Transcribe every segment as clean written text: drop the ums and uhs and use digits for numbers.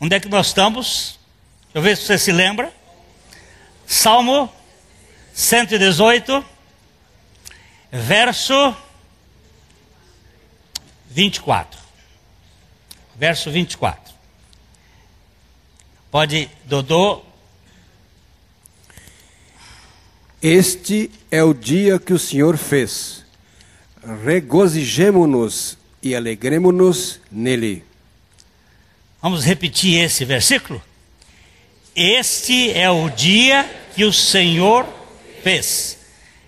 Onde é que nós estamos? Deixa eu ver se você se lembra. Salmo 118, verso 24. Verso 24. Pode, Dodô. Este é o dia que o Senhor fez. Regozijemo-nos e alegremo-nos nele. Vamos repetir esse versículo? Este é o dia que o Senhor fez.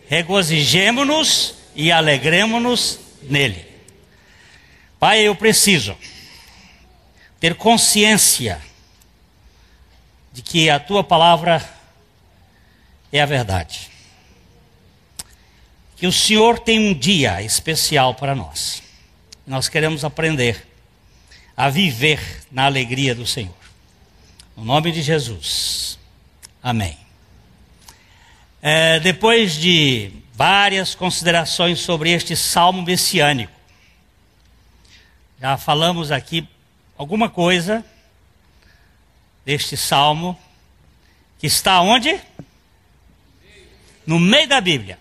Regozijemo-nos e alegremo-nos nele. Pai, eu preciso ter consciência de que a tua palavra é a verdade. Que o Senhor tem um dia especial para nós. Nós queremos aprender a viver na alegria do Senhor. No nome de Jesus. Amém. Depois de várias considerações sobre este salmo messiânico, já falamos aqui alguma coisa deste salmo, que está onde? No meio da Bíblia.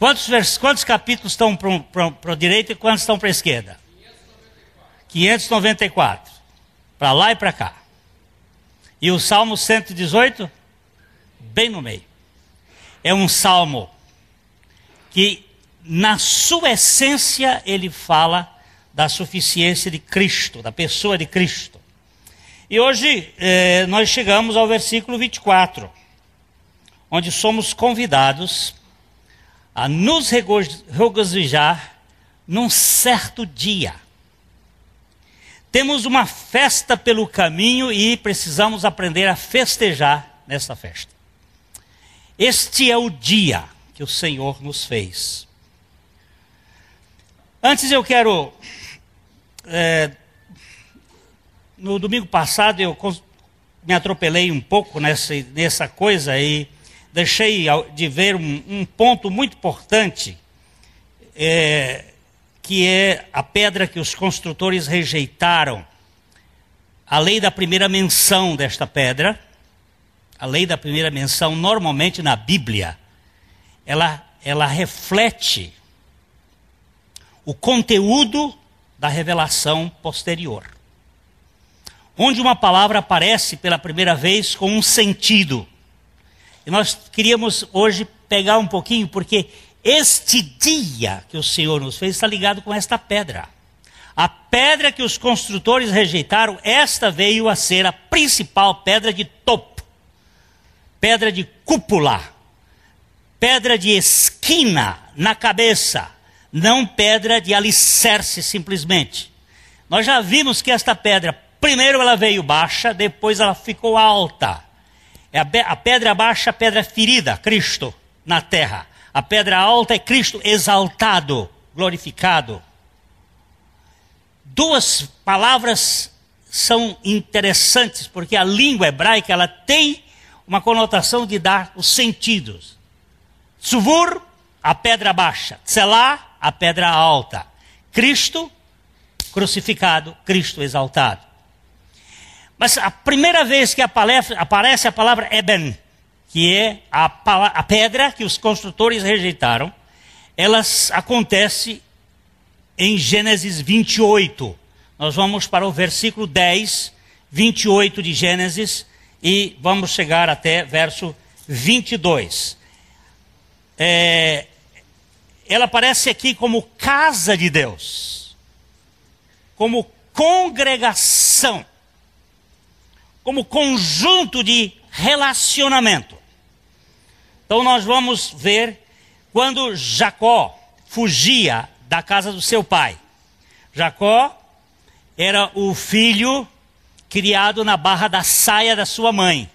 Quantos capítulos estão para a direita e quantos estão para a esquerda? 594. Para lá e para cá. E o Salmo 118? Bem no meio. É um salmo que, na sua essência, ele fala da suficiência de Cristo, da pessoa de Cristo. E hoje nós chegamos ao versículo 24, onde somos convidados a nos regozijar num certo dia. Temos uma festa pelo caminho e precisamos aprender a festejar nessa festa. Este é o dia que o Senhor nos fez. Antes eu quero... no domingo passado eu me atropelei um pouco nessa coisa e deixei de ver um ponto muito importante, que é a pedra que os construtores rejeitaram. A lei da primeira menção desta pedra, a lei da primeira menção, normalmente na Bíblia, ela reflete o conteúdo da revelação posterior. Onde uma palavra aparece pela primeira vez com um sentido. E nós queríamos hoje pegar um pouquinho, porque este dia que o Senhor nos fez está ligado com esta pedra. A pedra que os construtores rejeitaram, esta veio a ser a principal pedra de topo, pedra de cúpula, pedra de esquina na cabeça, não pedra de alicerce simplesmente. Nós já vimos que esta pedra, primeiro ela veio baixa, depois ela ficou alta. A pedra baixa, a pedra ferida, Cristo na terra. A pedra alta é Cristo exaltado, glorificado. Duas palavras são interessantes, porque a língua hebraica ela tem uma conotação de dar os sentidos. Tzuvur, a pedra baixa. Tselá, a pedra alta. Cristo crucificado, Cristo exaltado. Mas a primeira vez que aparece a palavra Eben, que é a pedra que os construtores rejeitaram, ela acontece em Gênesis 28. Nós vamos para o versículo 10, 28 de Gênesis, e vamos chegar até verso 22. Ela aparece aqui como casa de Deus, como congregação, como conjunto de relacionamento. Então nós vamos ver quando Jacó fugia da casa do seu pai. Jacó era o filho criado na barra da saia da sua mãe.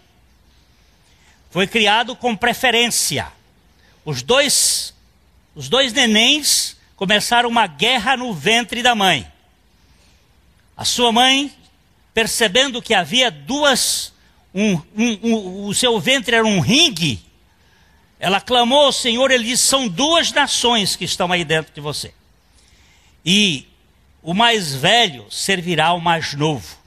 Foi criado com preferência. Os dois nenéns começaram uma guerra no ventre da mãe. A sua mãe, percebendo que havia o seu ventre era um ringue, ela clamou ao Senhor, ele disse, são duas nações que estão aí dentro de você. E o mais velho servirá ao mais novo.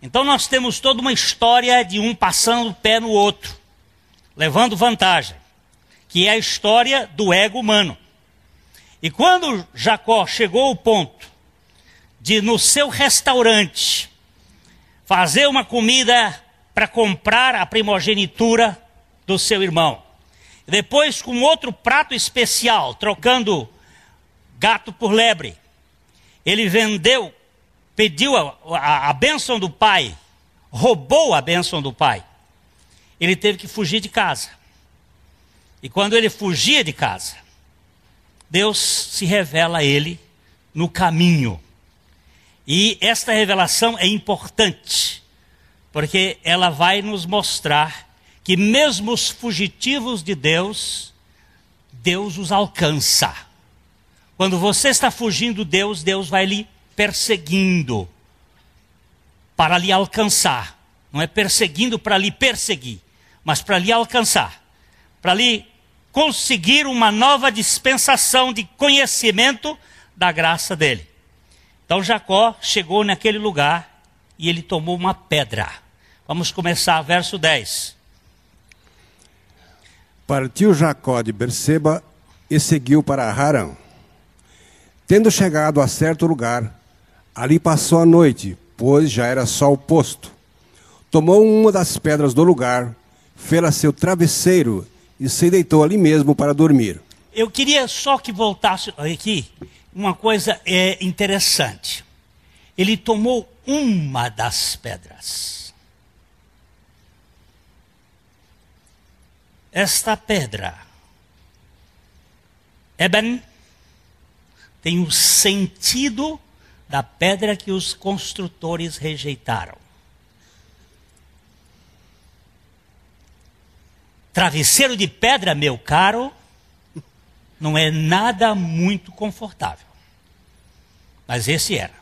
Então nós temos toda uma história de um passando o pé no outro, levando vantagem, que é a história do ego humano. E quando Jacó chegou ao ponto de, no seu restaurante, fazer uma comida para comprar a primogenitura do seu irmão, depois com outro prato especial, trocando gato por lebre, ele pediu a bênção do pai, roubou a bênção do pai. Ele teve que fugir de casa. E quando ele fugia de casa, Deus se revela a ele no caminho. E esta revelação é importante, porque ela vai nos mostrar que mesmo os fugitivos de Deus, Deus os alcança. Quando você está fugindo de Deus, Deus vai lhe perseguindo para lhe alcançar. Não é perseguindo para lhe perseguir, mas para lhe alcançar, para lhe conseguir uma nova dispensação de conhecimento da graça dele. Então Jacó chegou naquele lugar e ele tomou uma pedra. Vamos começar, verso 10. Partiu Jacó de Berseba e seguiu para Harã. Tendo chegado a certo lugar, ali passou a noite, pois já era sol posto. Tomou uma das pedras do lugar, fê-la seu travesseiro e se deitou ali mesmo para dormir. Eu queria só que voltasse aqui uma coisa interessante. Ele tomou uma das pedras. Esta pedra, Eben, tem o sentido da pedra que os construtores rejeitaram. Travesseiro de pedra, meu caro, não é nada muito confortável. Mas esse era.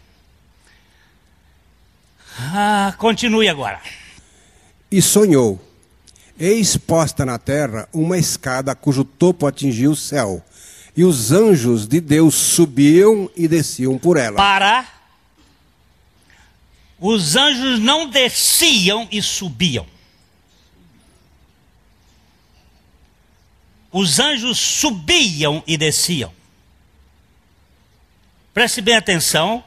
Continue agora. E sonhou. Eis posta na terra uma escada cujo topo atingia o céu. E os anjos de Deus subiam e desciam por ela. Os anjos não desciam e subiam. Os anjos subiam e desciam. Preste bem atenção,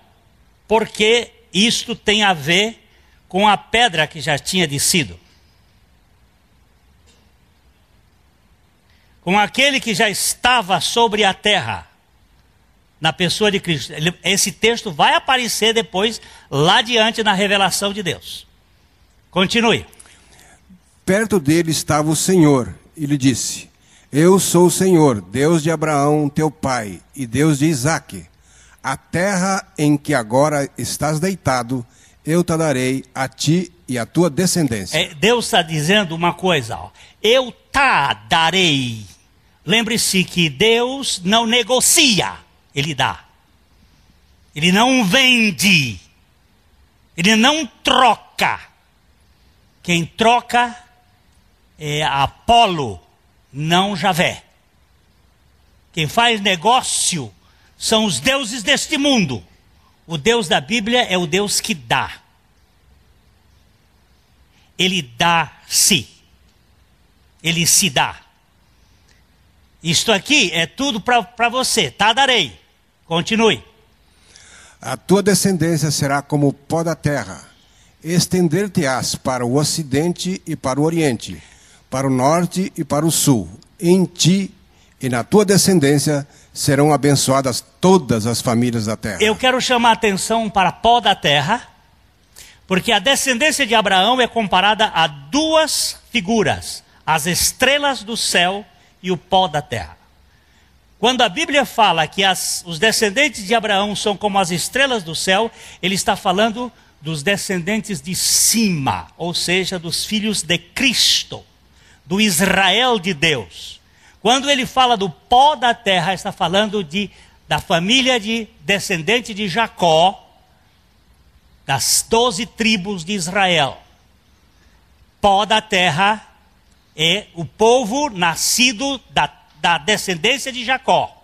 porque isto tem a ver com a pedra que já tinha descido. Com aquele que já estava sobre a terra, na pessoa de Cristo. Esse texto vai aparecer depois, lá adiante, na revelação de Deus. Continue. Perto dele estava o Senhor, e lhe disse: Eu sou o Senhor, Deus de Abraão, teu pai, e Deus de Isaque. A terra em que agora estás deitado, eu te darei a ti e a tua descendência. Deus está dizendo uma coisa, ó. Eu te darei. Lembre-se que Deus não negocia, Ele dá. Ele não vende. Ele não troca. Quem troca é Apolo, não Javé. Quem faz negócio são os deuses deste mundo. O Deus da Bíblia é o Deus que dá. Ele dá-se. Ele se dá. Isto aqui é tudo para você. Tá, darei. Continue. A tua descendência será como o pó da terra. Estender-te-ás para o ocidente e para o oriente, para o norte e para o sul. Em ti e na tua descendência serão abençoadas todas as famílias da terra. Eu quero chamar a atenção para pó da terra, porque a descendência de Abraão é comparada a duas figuras: as estrelas do céu e o pó da terra. Quando a Bíblia fala que os descendentes de Abraão são como as estrelas do céu, ele está falando dos descendentes de cima, ou seja, dos filhos de Cristo, do Israel de Deus. Quando ele fala do pó da terra, está falando da família de descendente de Jacó, das 12 tribos de Israel. Pó da terra é o povo nascido da descendência de Jacó.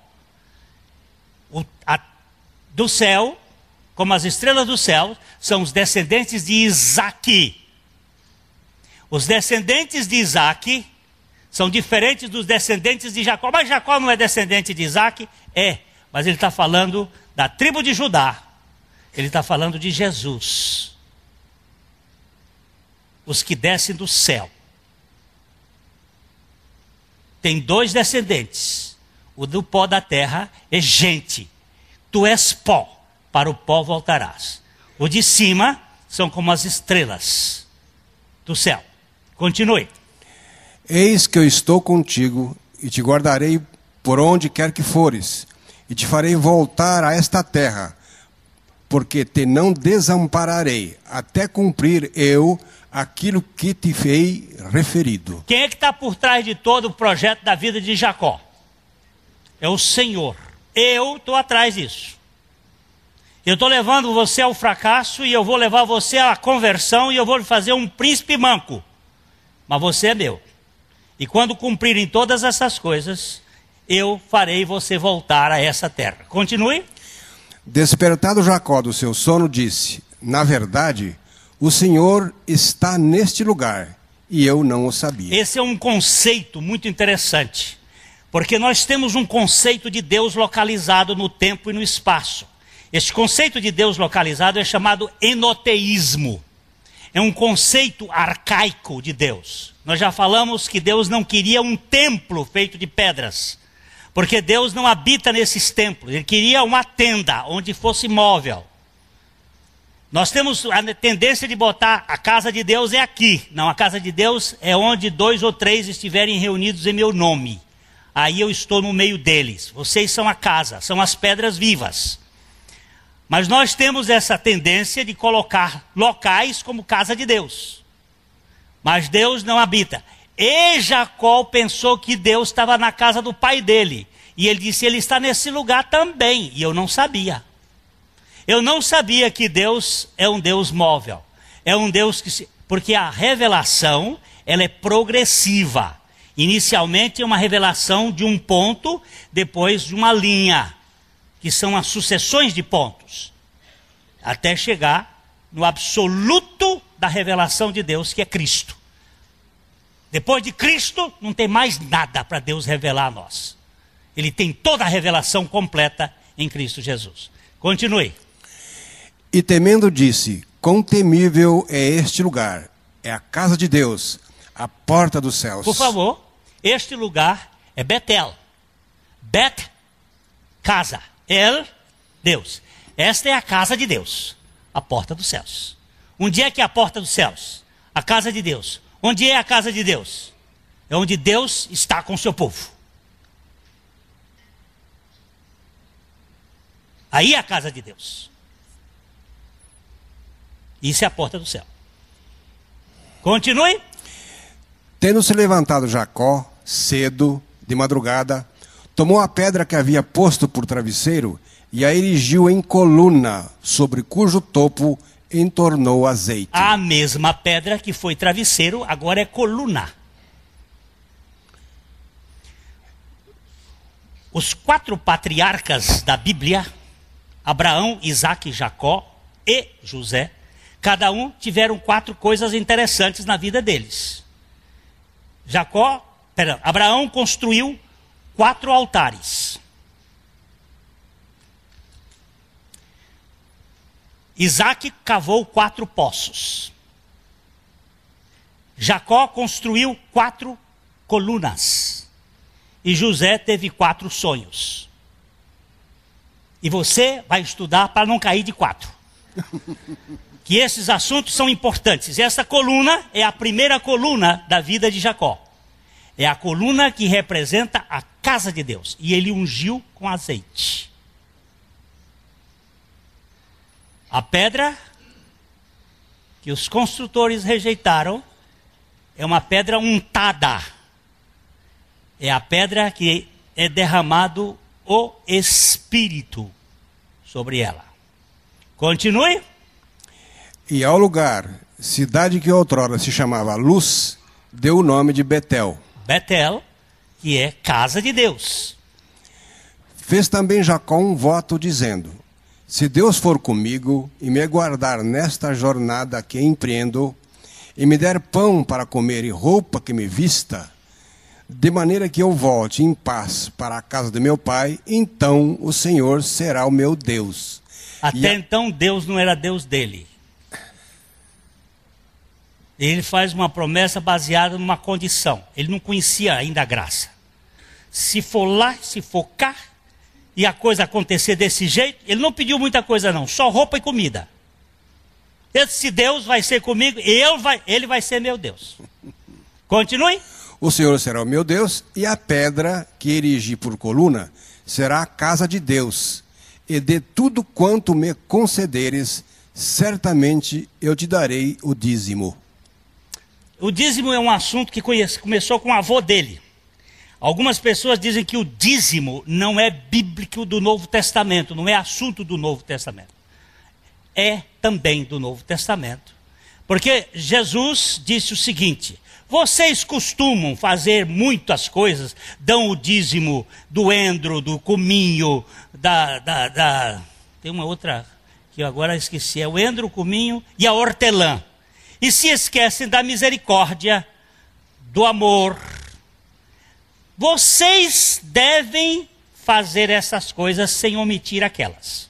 Do céu, como as estrelas do céu, são os descendentes de Isaque. Os descendentes de Isaque são diferentes dos descendentes de Jacó. Mas Jacó não é descendente de Isaque? É, mas ele está falando da tribo de Judá. Ele está falando de Jesus. Os que descem do céu. Tem dois descendentes. O do pó da terra é gente. Tu és pó, para o pó voltarás. O de cima são como as estrelas do céu. Continue. Eis que eu estou contigo e te guardarei por onde quer que fores, e te farei voltar a esta terra, porque te não desampararei, até cumprir eu aquilo que te fei referido. Quem é que está por trás de todo o projeto da vida de Jacó? É o Senhor. Eu estou atrás disso. Eu estou levando você ao fracasso e eu vou levar você à conversão e eu vou lhe fazer um príncipe manco. Mas você é meu. E quando cumprirem todas essas coisas, eu farei você voltar a essa terra. Continue. Despertado Jacó do seu sono, disse: na verdade, o Senhor está neste lugar, e eu não o sabia. Esse é um conceito muito interessante, porque nós temos um conceito de Deus localizado no tempo e no espaço. Este conceito de Deus localizado é chamado enoteísmo. É um conceito arcaico de Deus. Nós já falamos que Deus não queria um templo feito de pedras, porque Deus não habita nesses templos. Ele queria uma tenda onde fosse móvel. Nós temos a tendência de botar a casa de Deus é aqui. Não, a casa de Deus é onde 2 ou 3 estiverem reunidos em meu nome. Aí eu estou no meio deles. Vocês são a casa, são as pedras vivas. Mas nós temos essa tendência de colocar locais como casa de Deus. Mas Deus não habita. E Jacó pensou que Deus estava na casa do pai dele. E ele disse, ele está nesse lugar também. E eu não sabia. Eu não sabia que Deus é um Deus móvel. É um Deus que... Porque a revelação, ela é progressiva. Inicialmente é uma revelação de um ponto, depois de uma linha. Que são as sucessões de pontos. Até chegar no absoluto da revelação de Deus, que é Cristo. Depois de Cristo, não tem mais nada para Deus revelar a nós. Ele tem toda a revelação completa em Cristo Jesus. Continue. E temendo disse, quão temível é este lugar, é a casa de Deus, a porta dos céus. Por favor, este lugar é Betel. Bet, casa. El, Deus. Esta é a casa de Deus, a porta dos céus. Onde é que é a porta dos céus? A casa de Deus. Onde é a casa de Deus? É onde Deus está com o seu povo. Aí é a casa de Deus. Isso é a porta do céu. Continue. Tendo se levantado Jacó, cedo, de madrugada, tomou a pedra que havia posto por travesseiro e a erigiu em coluna, sobre cujo topo entornou azeite. A mesma pedra que foi travesseiro, agora é coluna. Os 4 patriarcas da Bíblia, Abraão, Isaque, Jacó e José, cada um tiveram 4 coisas interessantes na vida deles. Abraão construiu 4 altares. Isaque cavou 4 poços. Jacó construiu 4 colunas. E José teve 4 sonhos. E você vai estudar para não cair de 4. Que esses assuntos são importantes. E essa coluna é a primeira coluna da vida de Jacó. É a coluna que representa a casa de Deus. E ele ungiu com azeite. A pedra que os construtores rejeitaram é uma pedra untada. É a pedra que é derramado o Espírito sobre ela. Continue. E ao lugar, cidade que outrora se chamava Luz, deu o nome de Betel. Betel, que é casa de Deus. Fez também Jacó um voto dizendo, Se Deus for comigo e me guardar nesta jornada que empreendo, e me der pão para comer e roupa que me vista, de maneira que eu volte em paz para a casa de meu pai, então o Senhor será o meu Deus. Até então Deus não era Deus dele. Ele faz uma promessa baseada numa condição. Ele não conhecia ainda a graça. Se for lá, se for cá, e a coisa acontecer desse jeito, ele não pediu muita coisa não, só roupa e comida. Esse Deus vai ser comigo, e ele vai ser meu Deus. Continue. O Senhor será o meu Deus, e a pedra que erigi por coluna será a casa de Deus. E de tudo quanto me concederes, certamente eu te darei o dízimo. O dízimo é um assunto que começou com o avô dele. Algumas pessoas dizem que o dízimo não é bíblico do Novo Testamento, não é assunto do Novo Testamento. É também do Novo Testamento. Porque Jesus disse o seguinte: vocês costumam fazer muitas coisas, dão o dízimo do endro, do cominho, tem uma outra que eu agora esqueci, é o endro, o cominho e a hortelã. E se esquecem da misericórdia, do amor. Vocês devem fazer essas coisas sem omitir aquelas.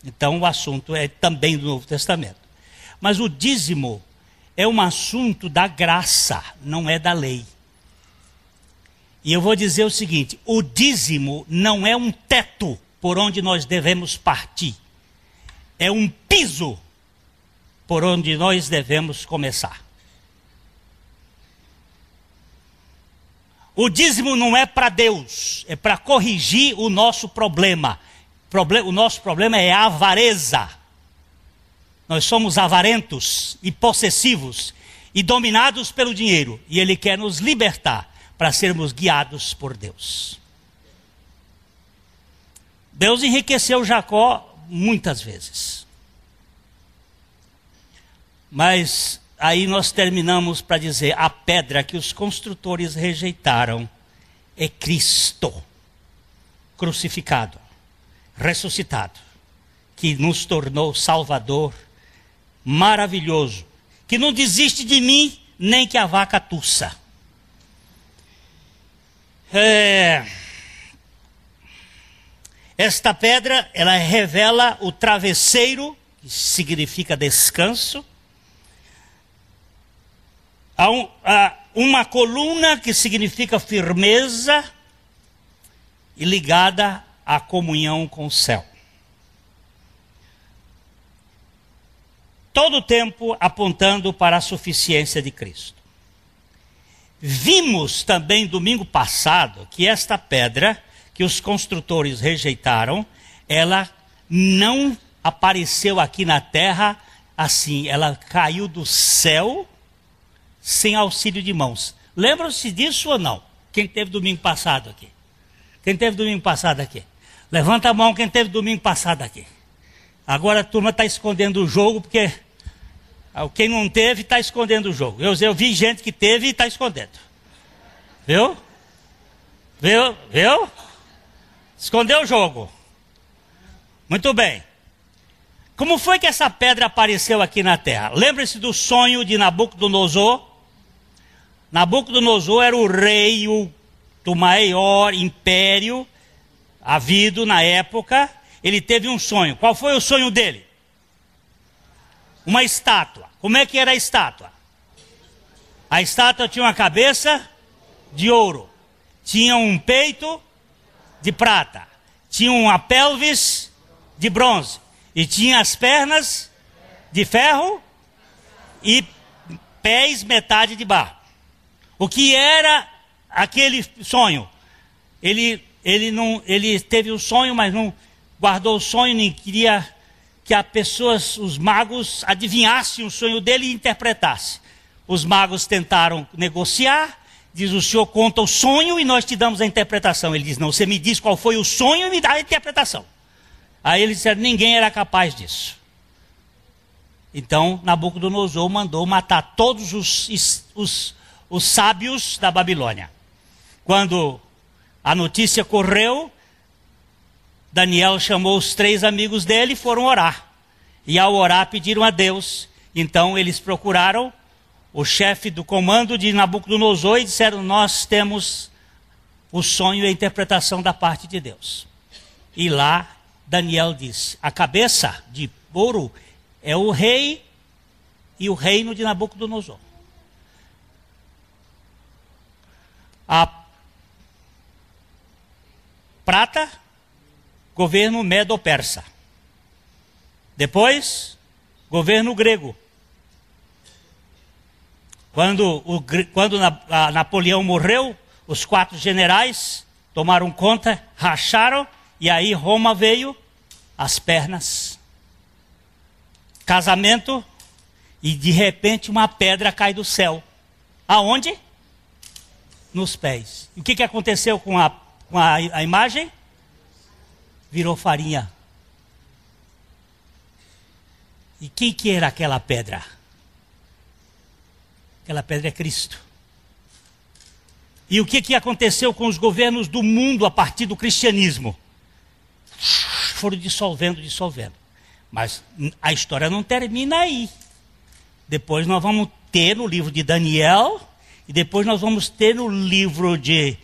Então o assunto é também do Novo Testamento. Mas o dízimo é um assunto da graça, não é da lei. E eu vou dizer o seguinte: o dízimo não é um teto por onde nós devemos partir. É um piso por onde nós devemos começar. O dízimo não é para Deus, é para corrigir o nosso problema. O nosso problema é a avareza. Nós somos avarentos e possessivos e dominados pelo dinheiro. E Ele quer nos libertar para sermos guiados por Deus. Deus enriqueceu Jacó muitas vezes. Mas aí nós terminamos para dizer: a pedra que os construtores rejeitaram é Cristo, crucificado, ressuscitado, que nos tornou Salvador maravilhoso, que não desiste de mim nem que a vaca tussa. Esta pedra, ela revela o travesseiro, que significa descanso. Uma coluna, que significa firmeza, e ligada à comunhão com o céu. Todo o tempo apontando para a suficiência de Cristo. Vimos também domingo passado que esta pedra que os construtores rejeitaram, ela não apareceu aqui na terra assim, ela caiu do céu sem auxílio de mãos. Lembram-se disso ou não? Quem teve domingo passado aqui? Quem teve domingo passado aqui? Levanta a mão quem teve domingo passado aqui. Agora a turma está escondendo o jogo, porque quem não teve está escondendo o jogo. Eu vi gente que teve e está escondendo. Viu? Viu? Escondeu o jogo. Muito bem. Como foi que essa pedra apareceu aqui na terra? Lembre-se do sonho de Nabucodonosor. Nabucodonosor era o rei do maior império havido na época. Ele teve um sonho. Qual foi o sonho dele? Uma estátua. Como é que era a estátua? A estátua tinha uma cabeça de ouro, tinha um peito de prata, tinha uma pelvis de bronze, e tinha as pernas de ferro e pés metade de barro. O que era aquele sonho? Ele teve um sonho, mas não guardou o sonho, nem queria que as pessoas, os magos, adivinhassem o sonho dele e interpretassem. Os magos tentaram negociar, diz: o senhor conta o sonho e nós te damos a interpretação. Ele diz: não, você me diz qual foi o sonho e me dá a interpretação. Aí eles disseram: ninguém era capaz disso. Então Nabucodonosor mandou matar todos os sábios da Babilônia. Quando a notícia correu, Daniel chamou os 3 amigos dele e foram orar. E ao orar pediram a Deus. Então eles procuraram o chefe do comando de Nabucodonosor e disseram: nós temos o sonho e a interpretação da parte de Deus. E lá Daniel disse: a cabeça de ouro é o rei e o reino de Nabucodonosor. A prata, governo medo-persa. Depois, governo grego. Quando Napoleão morreu, os 4 generais tomaram conta, racharam, e aí Roma veio, as pernas. Casamento, e de repente uma pedra cai do céu. Aonde? Nos pés. E o que aconteceu com a imagem? Virou farinha. E quem que era aquela pedra? Aquela pedra é Cristo. E o que aconteceu com os governos do mundo a partir do cristianismo? Foram dissolvendo. Mas a história não termina aí. Depois nós vamos ter no livro de Daniel, e depois nós vamos ter no livro de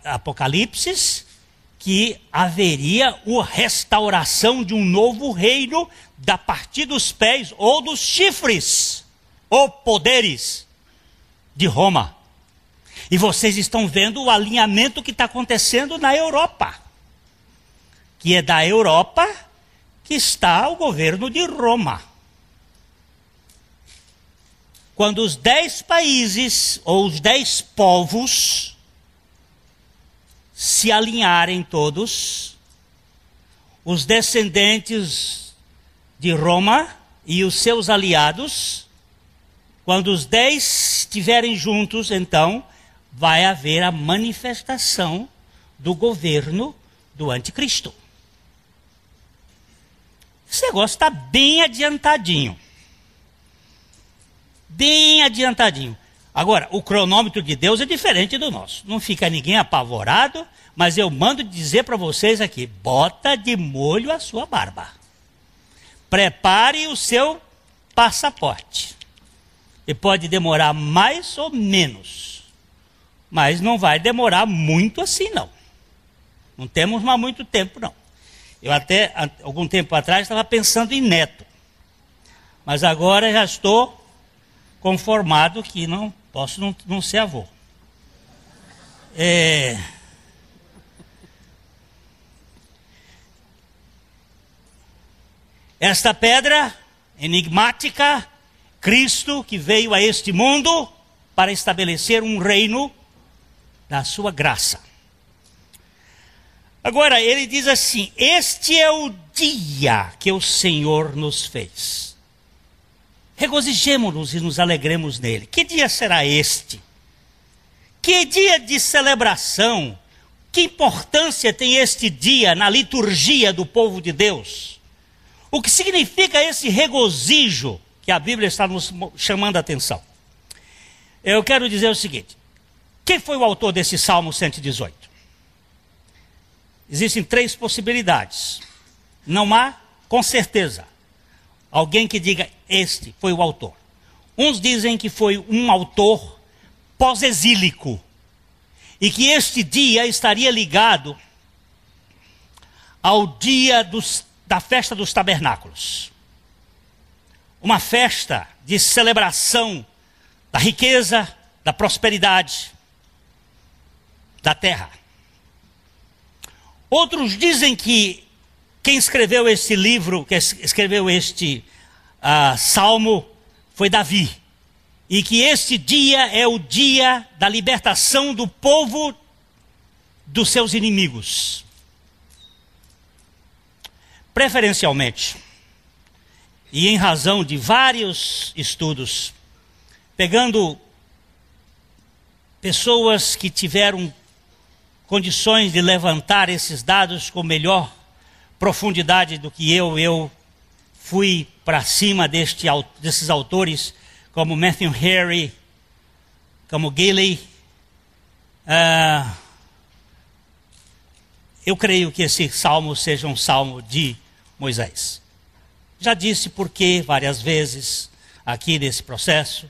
Apocalipse, que haveria a restauração de um novo reino da partir dos pés ou dos chifres, ou poderes de Roma. E vocês estão vendo o alinhamento que está acontecendo na Europa, que é da Europa que está o governo de Roma. Quando os 10 países, ou os 10 povos, se alinharem todos, os descendentes de Roma e os seus aliados, quando os 10 estiverem juntos, então, vai haver a manifestação do governo do anticristo. Esse negócio está bem adiantadinho. Bem adiantadinho. Agora, o cronômetro de Deus é diferente do nosso. Não fica ninguém apavorado, mas eu mando dizer para vocês aqui: bota de molho a sua barba. Prepare o seu passaporte. E pode demorar mais ou menos, mas não vai demorar muito assim, não. Não temos mais muito tempo, não. Eu até, algum tempo atrás, estava pensando em neto. Mas agora já estou conformado que não posso não ser avô. Esta pedra enigmática, Cristo, que veio a este mundo para estabelecer um reino da sua graça. Agora, ele diz assim: este é o dia que o Senhor nos fez. Regozijemo-nos e nos alegremos nele. Que dia será este? Que dia de celebração? Que importância tem este dia na liturgia do povo de Deus? O que significa esse regozijo que a Bíblia está nos chamando a atenção? Eu quero dizer o seguinte: quem foi o autor desse Salmo 118? Existem 3 possibilidades. Não há, com certeza, alguém que diga este foi o autor. Uns dizem que foi um autor pós-exílico e que este dia estaria ligado ao dia da festa dos tabernáculos. Uma festa de celebração da riqueza, da prosperidade da terra. Outros dizem que quem escreveu esse livro, que escreveu este salmo, foi Davi. E que este dia é o dia da libertação do povo dos seus inimigos. Preferencialmente, e em razão de vários estudos, pegando pessoas que tiveram condições de levantar esses dados com melhor profundidade do que eu fui para cima desses autores, como Matthew Henry, como Gilley. eu creio que esse salmo seja um salmo de Moisés. Já disse por quê várias vezes aqui nesse processo.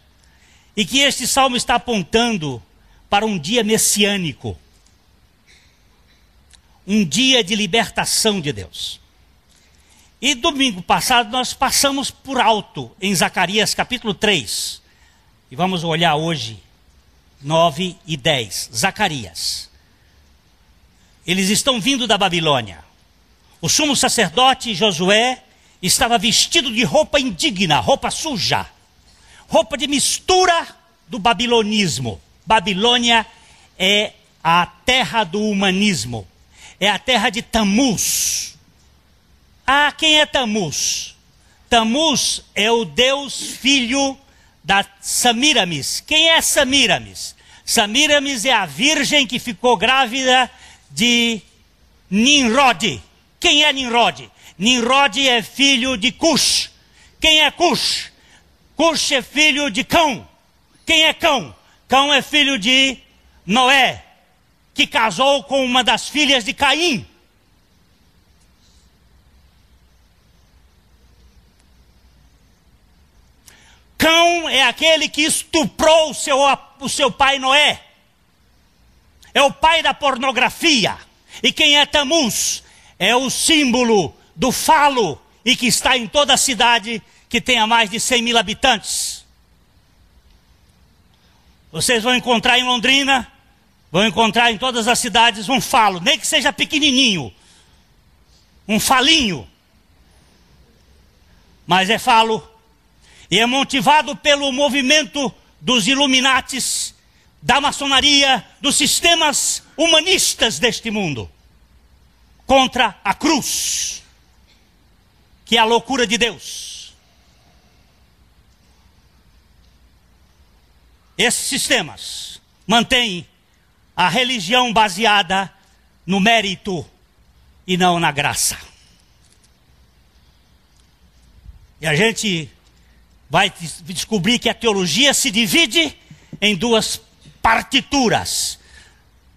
E que este salmo está apontando para um dia messiânico. Um dia de libertação de Deus. E domingo passado nós passamos por alto em Zacarias capítulo 3. E vamos olhar hoje 9 e 10. Zacarias. Eles estão vindo da Babilônia. O sumo sacerdote Josué estava vestido de roupa indigna, roupa suja. Roupa de mistura do babilonismo. Babilônia é a terra do humanismo. É a terra de Tamuz. Ah, quem é Tamuz? Tamuz é o deus filho da Samiramis. Quem é Samiramis? Samiramis é a virgem que ficou grávida de Nimrod. Quem é Nimrod? Nimrod é filho de Cush. Quem é Cush? Cush é filho de Cão. Quem é Cão? Cão é filho de Noé, que casou com uma das filhas de Caim. Cão é aquele que estuprou o seu pai Noé. É o pai da pornografia. E quem é Tamuz? É o símbolo do falo e que está em toda a cidade que tenha mais de 100 mil habitantes. Vocês vão encontrar em Londrina, vão encontrar em todas as cidades um falo, nem que seja pequenininho, um falinho, mas é falo, e é motivado pelo movimento dos Illuminatis, da maçonaria, dos sistemas humanistas deste mundo, contra a cruz, que é a loucura de Deus. Esses sistemas mantêm a religião baseada no mérito e não na graça. E a gente vai descobrir que a teologia se divide em duas partituras.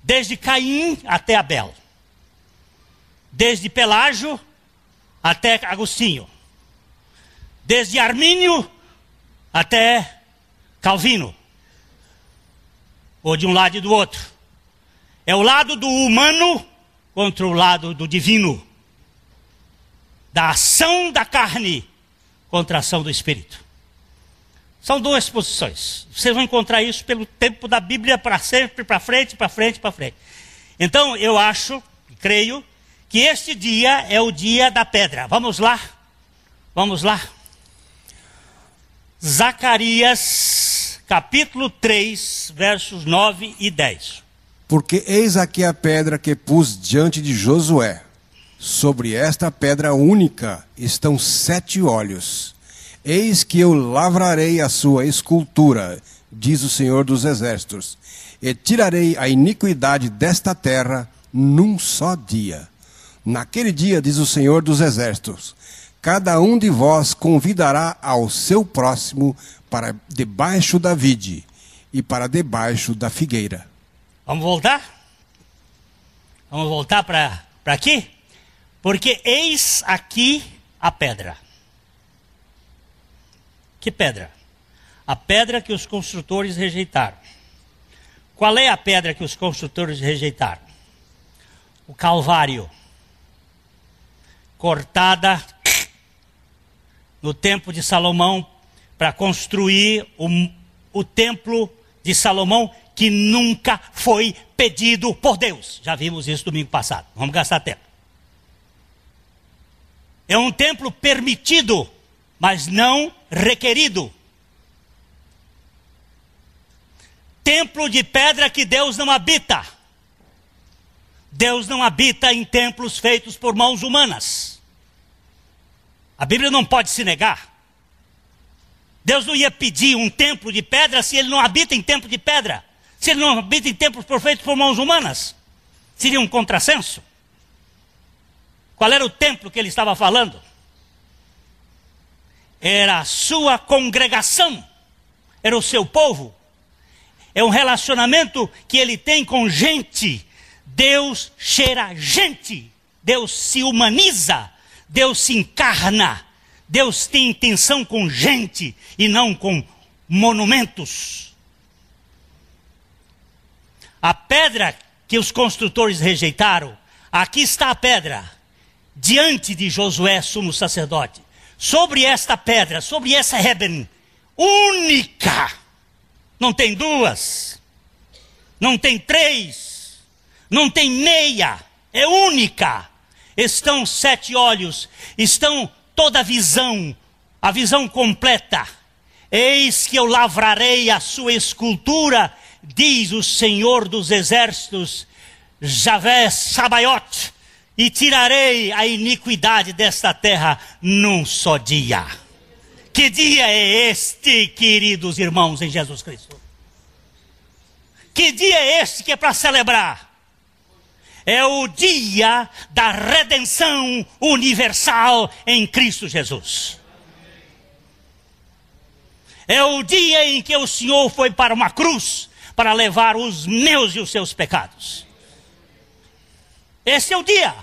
Desde Caim até Abel. Desde Pelágio até Agostinho. Desde Armínio até Calvino. Ou de um lado e do outro. É o lado do humano contra o lado do divino. Da ação da carne contra a ação do espírito. São duas posições. Vocês vão encontrar isso pelo tempo da Bíblia para sempre, para frente, para frente, para frente. Então eu acho, creio, que este dia é o dia da pedra. Vamos lá? Vamos lá? Zacarias, capítulo 3, versos 9 e 10. Porque eis aqui a pedra que pus diante de Josué. Sobre esta pedra única estão 7 olhos. Eis que eu lavrarei a sua escultura, diz o Senhor dos Exércitos, e tirarei a iniquidade desta terra num só dia. Naquele dia, diz o Senhor dos Exércitos, cada um de vós convidará ao seu próximo para debaixo da vide e para debaixo da figueira. Vamos voltar? Vamos voltar para aqui? Porque eis aqui a pedra. Que pedra? A pedra que os construtores rejeitaram. Qual é a pedra que os construtores rejeitaram? O Calvário. Cortada no tempo de Salomão para construir o templo de Salomão que nunca foi pedido por Deus. Já vimos isso domingo passado. Vamos gastar tempo. É um templo permitido, mas não requerido. Templo de pedra que Deus não habita. Deus não habita em templos feitos por mãos humanas. A Bíblia não pode se negar. Deus não ia pedir um templo de pedra se ele não habita em templo de pedra. Se ele não habita em templos feitos por mãos humanas. Seria um contrassenso. Qual era o templo que ele estava falando? Era a sua congregação. Era o seu povo. É um relacionamento que ele tem com gente Deus cheira gente, Deus se humaniza, Deus se encarna, Deus tem intenção com gente e não com monumentos. A pedra que os construtores rejeitaram, aqui está a pedra, diante de Josué, sumo sacerdote. Sobre esta pedra, sobre essa Reben, única, não tem duas, não tem três, não tem meia, é única. Estão 7 olhos, estão toda a visão completa. Eis que eu lavrarei a sua escultura, diz o Senhor dos Exércitos, Javé Sabaoth, e tirarei a iniquidade desta terra num só dia. Que dia é este, queridos irmãos em Jesus Cristo? Que dia é este que é para celebrar? É o dia da redenção universal em Cristo Jesus. É o dia em que o Senhor foi para uma cruz para levar os meus e os seus pecados. Esse é o dia.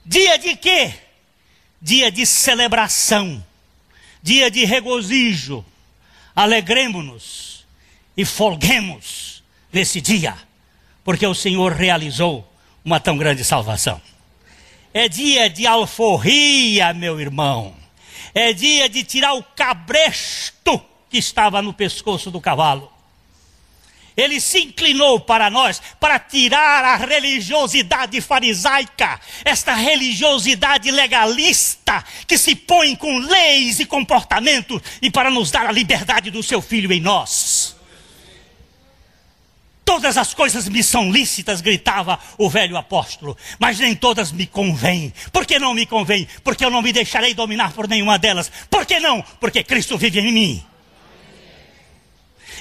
Dia de quê? Dia de celebração, dia de regozijo. Alegremo-nos e folguemos nesse dia, porque o Senhor realizou uma tão grande salvação. É dia de alforria, meu irmão. É dia de tirar o cabresto que estava no pescoço do cavalo. Ele se inclinou para nós, para tirar a religiosidade farisaica, esta religiosidade legalista, que se põe com leis e comportamentos, e para nos dar a liberdade do seu Filho em nós. Todas as coisas me são lícitas, gritava o velho apóstolo, mas nem todas me convêm. Por que não me convém? Porque eu não me deixarei dominar por nenhuma delas. Por que não? Porque Cristo vive em mim.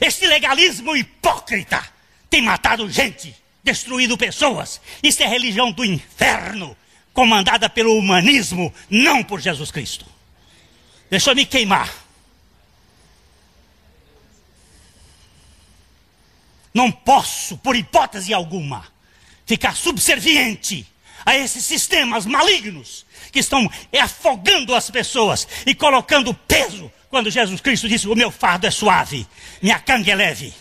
Este legalismo hipócrita tem matado gente, destruído pessoas. Isso é religião do inferno, comandada pelo humanismo, não por Jesus Cristo. Deixa eu me queimar. Não posso, por hipótese alguma, ficar subserviente a esses sistemas malignos que estão afogando as pessoas e colocando peso. Quando Jesus Cristo disse, o meu fardo é suave, minha canga é leve.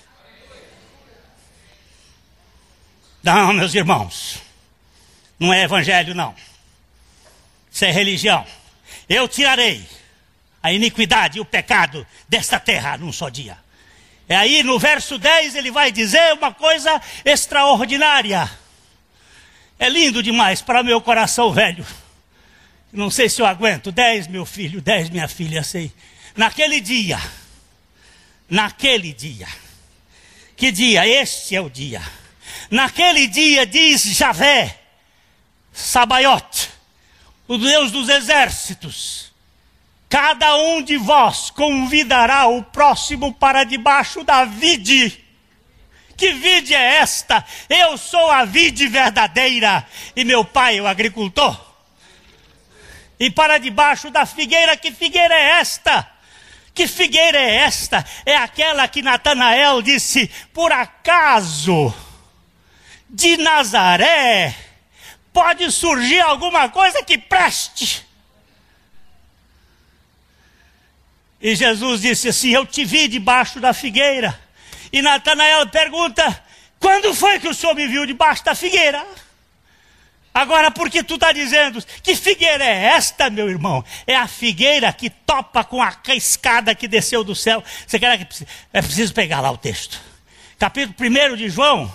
Não, meus irmãos, não é evangelho não. Isso é religião. Eu tirarei a iniquidade e o pecado desta terra num só dia. E aí no verso 10 ele vai dizer uma coisa extraordinária. É lindo demais para meu coração velho. Não sei se eu aguento. 10, meu filho, 10, minha filha, sei. Naquele dia, que dia? Este é o dia. Naquele dia, diz Javé, Sabaoth, o Deus dos exércitos, cada um de vós convidará o próximo para debaixo da vide. Que vide é esta? Eu sou a vide verdadeira e meu pai é o agricultor. E para debaixo da figueira, que figueira é esta? Que figueira é esta? É aquela que Natanael disse, por acaso, de Nazaré, pode surgir alguma coisa que preste? E Jesus disse assim, eu te vi debaixo da figueira. E Natanael pergunta, quando foi que o senhor me viu debaixo da figueira? Agora, por que tu está dizendo? Que figueira é esta, meu irmão? É a figueira que topa com a escada que desceu do céu. Você quer que é preciso pegar lá o texto. Capítulo 1 de João.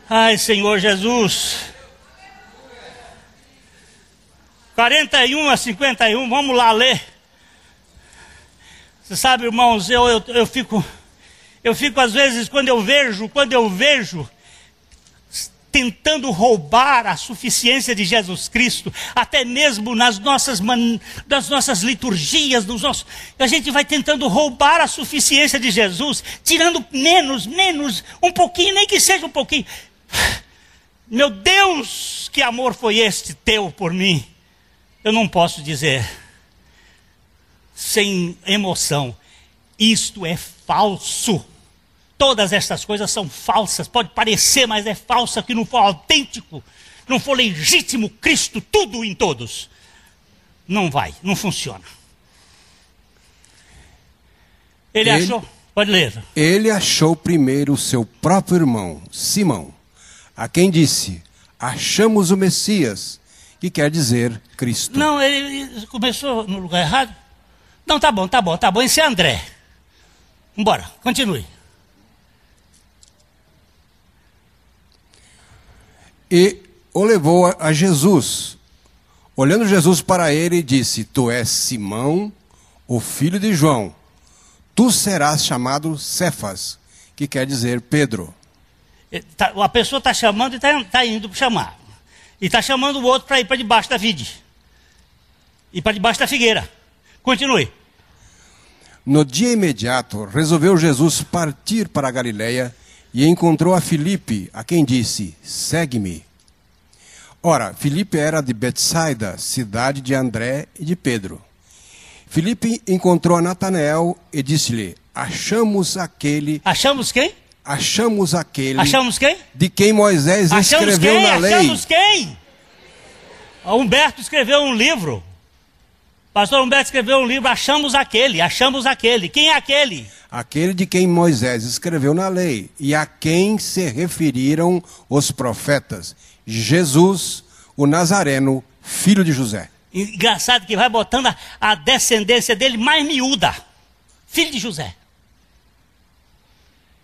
Ai, Senhor Jesus. 41 a 51, vamos lá ler. Você sabe, irmãos, eu fico às vezes, quando eu vejo, tentando roubar a suficiência de Jesus Cristo, até mesmo nas nossas liturgias, a gente vai tentando roubar a suficiência de Jesus, tirando menos, um pouquinho, nem que seja um pouquinho. Meu Deus, que amor foi este teu por mim? Eu não posso dizer, sem emoção, isto é falso. todas estas coisas são falsas. Pode parecer, mas é falsa, que não for autêntico, não for legítimo Cristo, tudo em todos. Não vai, não funciona. Ele achou, pode ler. Ele achou primeiro o seu próprio irmão, Simão, a quem disse: achamos o Messias, que quer dizer Cristo. Não, ele começou no lugar errado. Não, tá bom. Esse é André. Vambora, continue. E o levou a Jesus. Olhando Jesus para ele, disse: tu és Simão, o filho de João. Tu serás chamado Cefas, que quer dizer Pedro. A pessoa está chamando e está indo chamar. E está chamando o outro para ir para debaixo da vide. E para debaixo da figueira. Continue. No dia imediato, resolveu Jesus partir para a Galiléia e encontrou a Filipe, a quem disse: segue-me. Ora, Filipe era de Betsaida, cidade de André e de Pedro. Filipe encontrou a Natanael e disse-lhe: achamos aquele... Achamos quem? Achamos aquele... Achamos quem? De quem Moisés escreveu na lei. Achamos quem? O Humberto escreveu um livro. Pastor Humberto escreveu um livro, achamos aquele. Quem é aquele? Aquele de quem Moisés escreveu na lei, e a quem se referiram os profetas, Jesus, o Nazareno, filho de José. Engraçado que vai botando a descendência dele mais miúda. Filho de José.